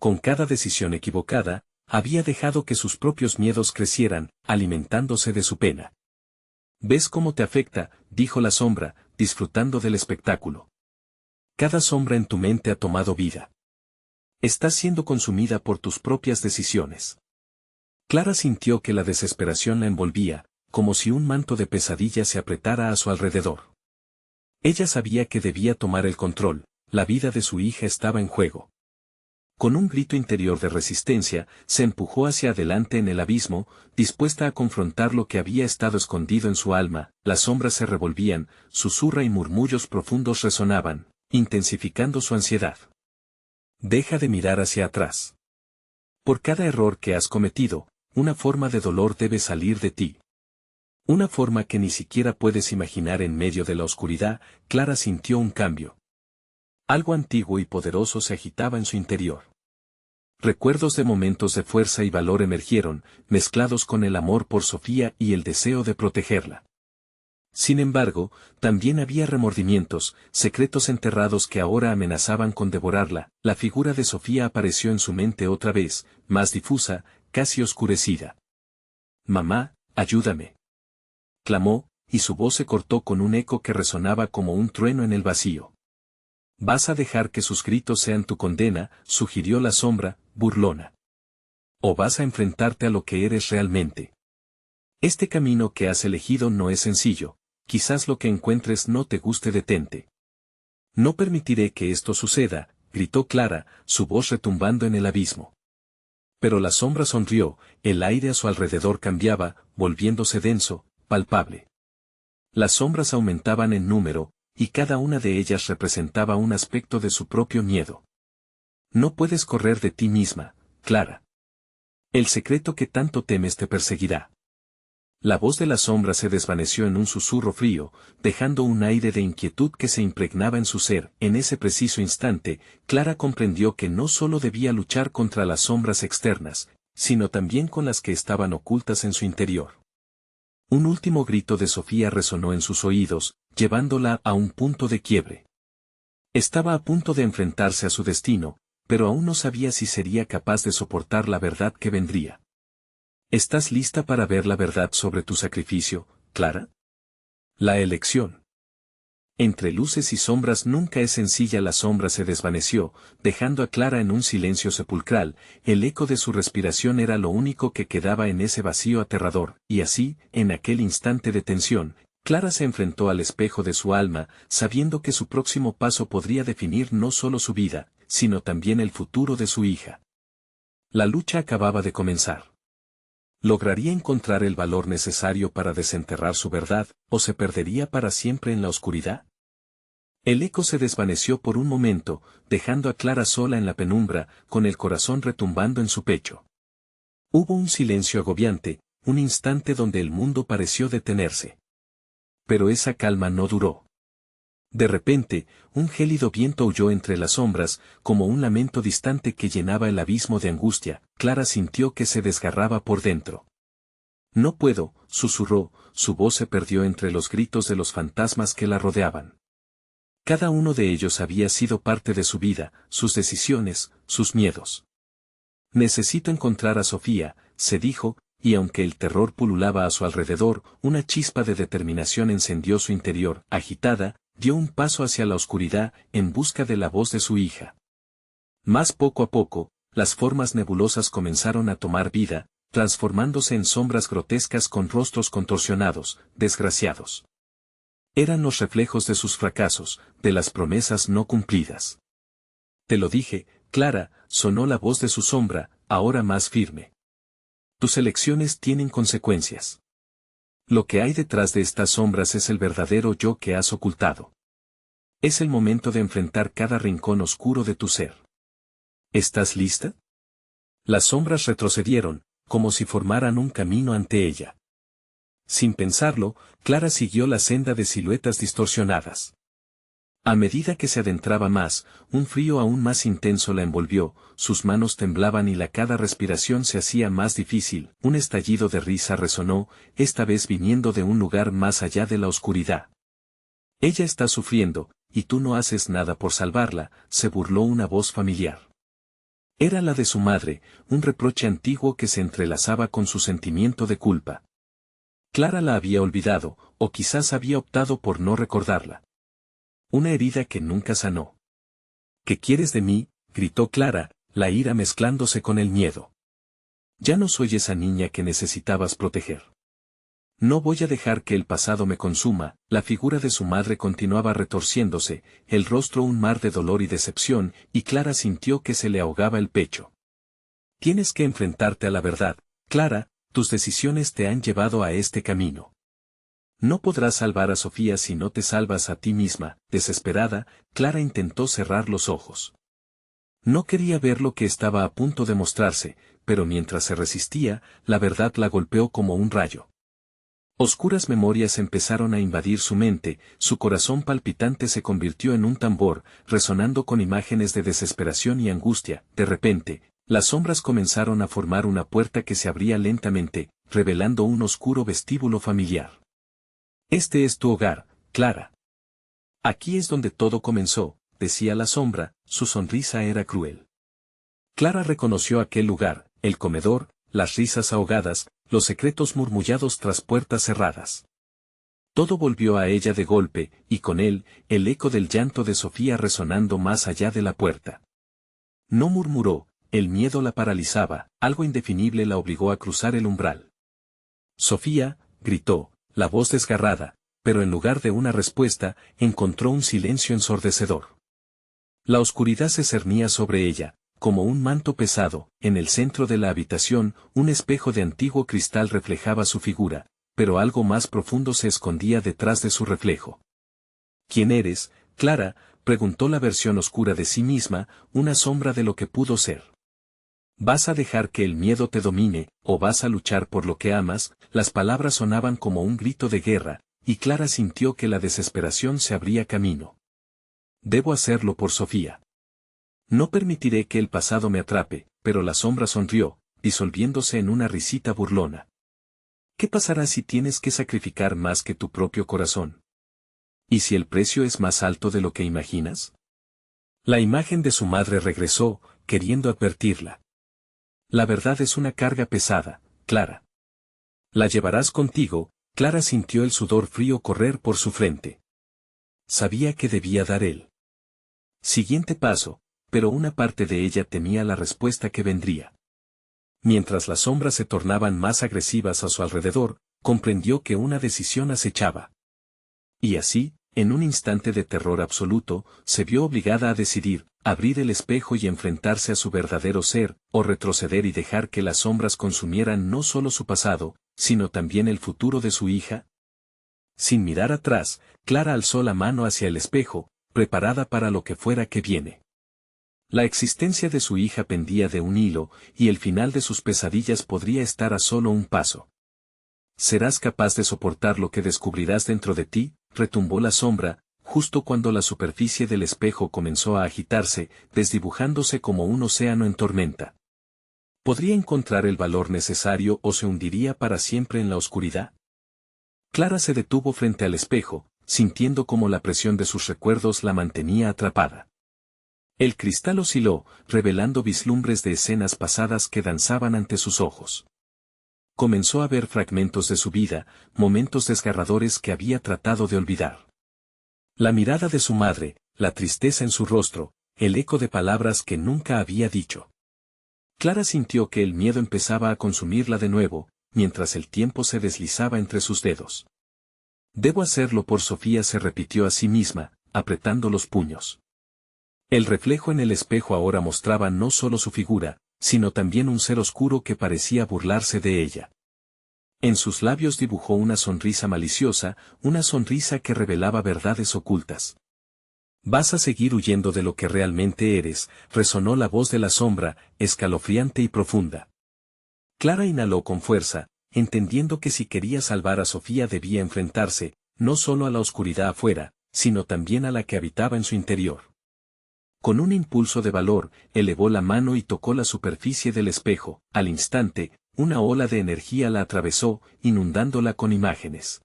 Con cada decisión equivocada, había dejado que sus propios miedos crecieran, alimentándose de su pena. ¿Ves cómo te afecta?, dijo la sombra, disfrutando del espectáculo. Cada sombra en tu mente ha tomado vida. Estás siendo consumida por tus propias decisiones. Clara sintió que la desesperación la envolvía, como si un manto de pesadilla se apretara a su alrededor. Ella sabía que debía tomar el control, la vida de su hija estaba en juego. Con un grito interior de resistencia, se empujó hacia adelante en el abismo, dispuesta a confrontar lo que había estado escondido en su alma. Las sombras se revolvían, susurra y murmullos profundos resonaban, intensificando su ansiedad. Deja de mirar hacia atrás. Por cada error que has cometido, una forma de dolor debe salir de ti. Una forma que ni siquiera puedes imaginar en medio de la oscuridad. Clara sintió un cambio. Algo antiguo y poderoso se agitaba en su interior. Recuerdos de momentos de fuerza y valor emergieron, mezclados con el amor por Sofía y el deseo de protegerla. Sin embargo, también había remordimientos, secretos enterrados que ahora amenazaban con devorarla. La figura de Sofía apareció en su mente otra vez, más difusa, casi oscurecida. «Mamá, ayúdame», clamó, y su voz se cortó con un eco que resonaba como un trueno en el vacío. «¿Vas a dejar que sus gritos sean tu condena?», sugirió la sombra, burlona. «¿O vas a enfrentarte a lo que eres realmente? Este camino que has elegido no es sencillo, quizás lo que encuentres no te guste, detente». «No permitiré que esto suceda», gritó Clara, su voz retumbando en el abismo. Pero la sombra sonrió, el aire a su alrededor cambiaba, volviéndose denso, palpable. Las sombras aumentaban en número, y cada una de ellas representaba un aspecto de su propio miedo. «No puedes correr de ti misma, Clara. El secreto que tanto temes te perseguirá». La voz de la sombra se desvaneció en un susurro frío, dejando un aire de inquietud que se impregnaba en su ser. En ese preciso instante, Clara comprendió que no solo debía luchar contra las sombras externas, sino también con las que estaban ocultas en su interior. Un último grito de Sofía resonó en sus oídos, llevándola a un punto de quiebre. Estaba a punto de enfrentarse a su destino, pero aún no sabía si sería capaz de soportar la verdad que vendría. ¿Estás lista para ver la verdad sobre tu sacrificio, Clara? La elección. Entre luces y sombras nunca es sencilla. La sombra se desvaneció, dejando a Clara en un silencio sepulcral. El eco de su respiración era lo único que quedaba en ese vacío aterrador, y así, en aquel instante de tensión, Clara se enfrentó al espejo de su alma, sabiendo que su próximo paso podría definir no solo su vida, sino también el futuro de su hija. La lucha acababa de comenzar. ¿Lograría encontrar el valor necesario para desenterrar su verdad, o se perdería para siempre en la oscuridad? El eco se desvaneció por un momento, dejando a Clara sola en la penumbra, con el corazón retumbando en su pecho. Hubo un silencio agobiante, un instante donde el mundo pareció detenerse. Pero esa calma no duró. De repente, un gélido viento aulló entre las sombras, como un lamento distante que llenaba el abismo de angustia. Clara sintió que se desgarraba por dentro. «No puedo», susurró, su voz se perdió entre los gritos de los fantasmas que la rodeaban. Cada uno de ellos había sido parte de su vida, sus decisiones, sus miedos. «Necesito encontrar a Sofía», se dijo, y aunque el terror pululaba a su alrededor, una chispa de determinación encendió su interior. Agitada, dio un paso hacia la oscuridad, en busca de la voz de su hija. Más poco a poco, las formas nebulosas comenzaron a tomar vida, transformándose en sombras grotescas con rostros contorsionados, desgraciados. Eran los reflejos de sus fracasos, de las promesas no cumplidas. Te lo dije, Clara, sonó la voz de su sombra, ahora más firme. Tus elecciones tienen consecuencias. Lo que hay detrás de estas sombras es el verdadero yo que has ocultado. Es el momento de enfrentar cada rincón oscuro de tu ser. ¿Estás lista? Las sombras retrocedieron, como si formaran un camino ante ella. Sin pensarlo, Clara siguió la senda de siluetas distorsionadas. A medida que se adentraba más, un frío aún más intenso la envolvió, sus manos temblaban y cada respiración se hacía más difícil. Un estallido de risa resonó, esta vez viniendo de un lugar más allá de la oscuridad. Ella está sufriendo, y tú no haces nada por salvarla, se burló una voz familiar. Era la de su madre, un reproche antiguo que se entrelazaba con su sentimiento de culpa. Clara la había olvidado, o quizás había optado por no recordarla. Una herida que nunca sanó. ¿Qué quieres de mí?, gritó Clara, la ira mezclándose con el miedo. Ya no soy esa niña que necesitabas proteger. No voy a dejar que el pasado me consuma. La figura de su madre continuaba retorciéndose, el rostro un mar de dolor y decepción, y Clara sintió que se le ahogaba el pecho. Tienes que enfrentarte a la verdad, Clara, tus decisiones te han llevado a este camino. No podrás salvar a Sofía si no te salvas a ti misma. Desesperada, Clara intentó cerrar los ojos. No quería ver lo que estaba a punto de mostrarse, pero mientras se resistía, la verdad la golpeó como un rayo. Oscuras memorias empezaron a invadir su mente, su corazón palpitante se convirtió en un tambor, resonando con imágenes de desesperación y angustia. De repente, las sombras comenzaron a formar una puerta que se abría lentamente, revelando un oscuro vestíbulo familiar. Este es tu hogar, Clara. Aquí es donde todo comenzó, decía la sombra, su sonrisa era cruel. Clara reconoció aquel lugar, el comedor, las risas ahogadas, los secretos murmullados tras puertas cerradas. Todo volvió a ella de golpe, y con él, el eco del llanto de Sofía resonando más allá de la puerta. No murmuró, el miedo la paralizaba, algo indefinible la obligó a cruzar el umbral. Sofía, gritó, la voz desgarrada, pero en lugar de una respuesta, encontró un silencio ensordecedor. La oscuridad se cernía sobre ella, como un manto pesado. En el centro de la habitación, un espejo de antiguo cristal reflejaba su figura, pero algo más profundo se escondía detrás de su reflejo. ¿Quién eres, Clara?, preguntó la versión oscura de sí misma, una sombra de lo que pudo ser. ¿Vas a dejar que el miedo te domine, o vas a luchar por lo que amas? Las palabras sonaban como un grito de guerra, y Clara sintió que la desesperación se abría camino. Debo hacerlo por Sofía. No permitiré que el pasado me atrape, pero la sombra sonrió, disolviéndose en una risita burlona. ¿Qué pasará si tienes que sacrificar más que tu propio corazón? ¿Y si el precio es más alto de lo que imaginas? La imagen de su madre regresó, queriendo advertirla. La verdad es una carga pesada, Clara. La llevarás contigo. Clara sintió el sudor frío correr por su frente. Sabía que debía dar el siguiente paso, pero una parte de ella temía la respuesta que vendría. Mientras las sombras se tornaban más agresivas a su alrededor, comprendió que una decisión acechaba. Y así, en un instante de terror absoluto, se vio obligada a decidir, abrir el espejo y enfrentarse a su verdadero ser, o retroceder y dejar que las sombras consumieran no solo su pasado, sino también el futuro de su hija. Sin mirar atrás, Clara alzó la mano hacia el espejo, preparada para lo que fuera que viene. La existencia de su hija pendía de un hilo, y el final de sus pesadillas podría estar a solo un paso. ¿Serás capaz de soportar lo que descubrirás dentro de ti?, retumbó la sombra, justo cuando la superficie del espejo comenzó a agitarse, desdibujándose como un océano en tormenta. ¿Podría encontrar el valor necesario o se hundiría para siempre en la oscuridad? Clara se detuvo frente al espejo, sintiendo como la presión de sus recuerdos la mantenía atrapada. El cristal osciló, revelando vislumbres de escenas pasadas que danzaban ante sus ojos. Comenzó a ver fragmentos de su vida, momentos desgarradores que había tratado de olvidar. La mirada de su madre, la tristeza en su rostro, el eco de palabras que nunca había dicho. Clara sintió que el miedo empezaba a consumirla de nuevo, mientras el tiempo se deslizaba entre sus dedos. Debo hacerlo por Sofía, se repitió a sí misma, apretando los puños. El reflejo en el espejo ahora mostraba no solo su figura, sino también un ser oscuro que parecía burlarse de ella. En sus labios dibujó una sonrisa maliciosa, una sonrisa que revelaba verdades ocultas. «Vas a seguir huyendo de lo que realmente eres», resonó la voz de la sombra, escalofriante y profunda. Clara inhaló con fuerza, entendiendo que si quería salvar a Sofía debía enfrentarse, no solo a la oscuridad afuera, sino también a la que habitaba en su interior. Con un impulso de valor, elevó la mano y tocó la superficie del espejo. Al instante, una ola de energía la atravesó, inundándola con imágenes.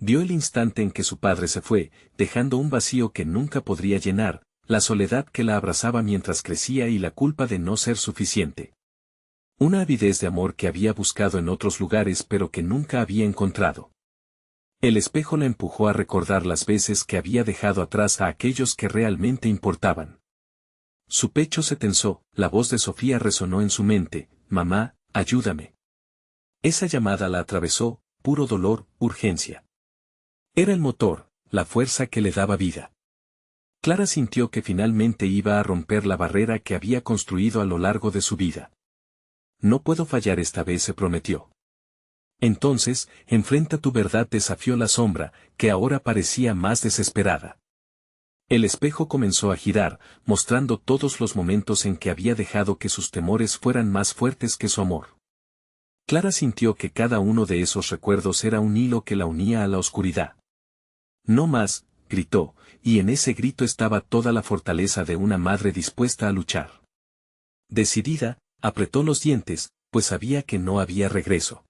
Vio el instante en que su padre se fue, dejando un vacío que nunca podría llenar, la soledad que la abrazaba mientras crecía y la culpa de no ser suficiente. Una avidez de amor que había buscado en otros lugares pero que nunca había encontrado. El espejo la empujó a recordar las veces que había dejado atrás a aquellos que realmente importaban. Su pecho se tensó, la voz de Sofía resonó en su mente: «Mamá, ayúdame». Esa llamada la atravesó, puro dolor, urgencia. Era el motor, la fuerza que le daba vida. Clara sintió que finalmente iba a romper la barrera que había construido a lo largo de su vida. «No puedo fallar esta vez», se prometió. «Entonces, enfrenta tu verdad», desafió la sombra, que ahora parecía más desesperada. El espejo comenzó a girar, mostrando todos los momentos en que había dejado que sus temores fueran más fuertes que su amor. Clara sintió que cada uno de esos recuerdos era un hilo que la unía a la oscuridad. «No más», gritó, y en ese grito estaba toda la fortaleza de una madre dispuesta a luchar. Decidida, apretó los dientes, pues sabía que no había regreso.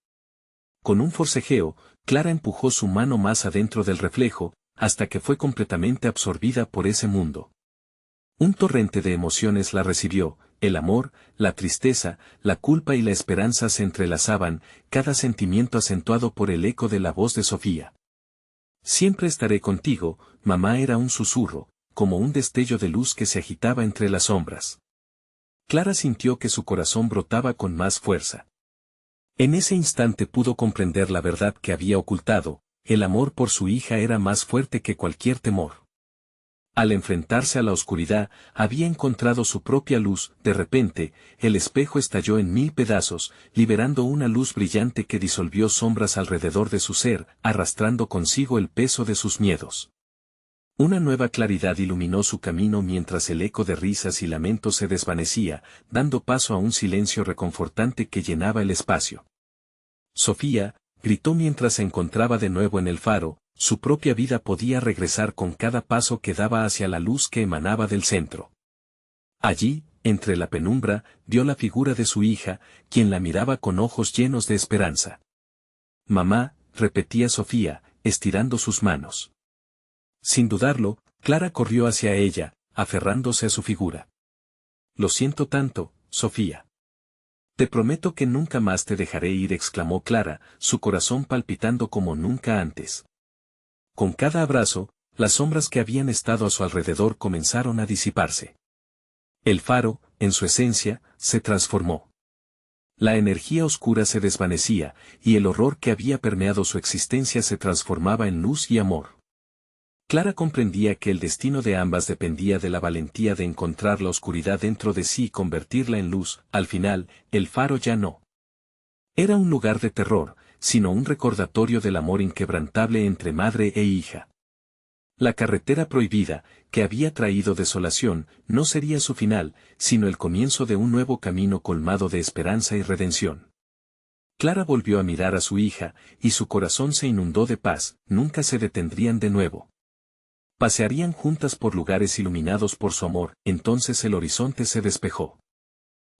Con un forcejeo, Clara empujó su mano más adentro del reflejo, hasta que fue completamente absorbida por ese mundo. Un torrente de emociones la recibió: el amor, la tristeza, la culpa y la esperanza se entrelazaban, cada sentimiento acentuado por el eco de la voz de Sofía. «Siempre estaré contigo», mamá, era un susurro, como un destello de luz que se agitaba entre las sombras. Clara sintió que su corazón brotaba con más fuerza. En ese instante pudo comprender la verdad que había ocultado: el amor por su hija era más fuerte que cualquier temor. Al enfrentarse a la oscuridad, había encontrado su propia luz. De repente, el espejo estalló en 1000 pedazos, liberando una luz brillante que disolvió sombras alrededor de su ser, arrastrando consigo el peso de sus miedos. Una nueva claridad iluminó su camino mientras el eco de risas y lamentos se desvanecía, dando paso a un silencio reconfortante que llenaba el espacio. «Sofía», gritó mientras se encontraba de nuevo en el faro, su propia vida podía regresar con cada paso que daba hacia la luz que emanaba del centro. Allí, entre la penumbra, vio la figura de su hija, quien la miraba con ojos llenos de esperanza. «Mamá», repetía Sofía, estirando sus manos. Sin dudarlo, Clara corrió hacia ella, aferrándose a su figura. «Lo siento tanto, Sofía. Te prometo que nunca más te dejaré ir», exclamó Clara, su corazón palpitando como nunca antes. Con cada abrazo, las sombras que habían estado a su alrededor comenzaron a disiparse. El faro, en su esencia, se transformó. La energía oscura se desvanecía, y el horror que había permeado su existencia se transformaba en luz y amor. Clara comprendía que el destino de ambas dependía de la valentía de encontrar la oscuridad dentro de sí y convertirla en luz. Al final, el faro ya no era un lugar de terror, sino un recordatorio del amor inquebrantable entre madre e hija. La carretera prohibida, que había traído desolación, no sería su final, sino el comienzo de un nuevo camino colmado de esperanza y redención. Clara volvió a mirar a su hija, y su corazón se inundó de paz. Nunca se detendrían de nuevo. Pasearían juntas por lugares iluminados por su amor. Entonces el horizonte se despejó.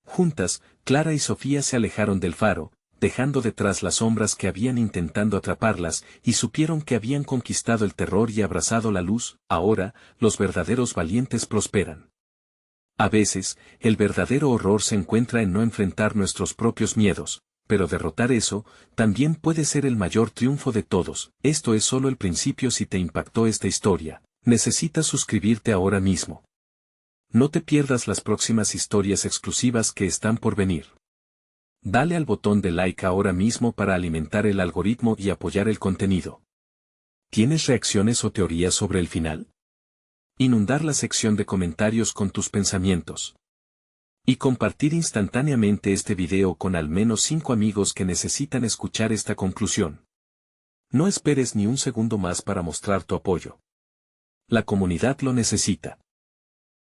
Juntas, Clara y Sofía se alejaron del faro, dejando detrás las sombras que habían intentado atraparlas, y supieron que habían conquistado el terror y abrazado la luz. Ahora, los verdaderos valientes prosperan. A veces, el verdadero horror se encuentra en no enfrentar nuestros propios miedos, pero derrotar eso, también puede ser el mayor triunfo de todos. Esto es solo el principio. Si te impactó esta historia, necesitas suscribirte ahora mismo. No te pierdas las próximas historias exclusivas que están por venir. Dale al botón de like ahora mismo para alimentar el algoritmo y apoyar el contenido. ¿Tienes reacciones o teorías sobre el final? Inundar la sección de comentarios con tus pensamientos. Y compartir instantáneamente este video con al menos 5 amigos que necesitan escuchar esta conclusión. No esperes ni un segundo más para mostrar tu apoyo. La comunidad lo necesita.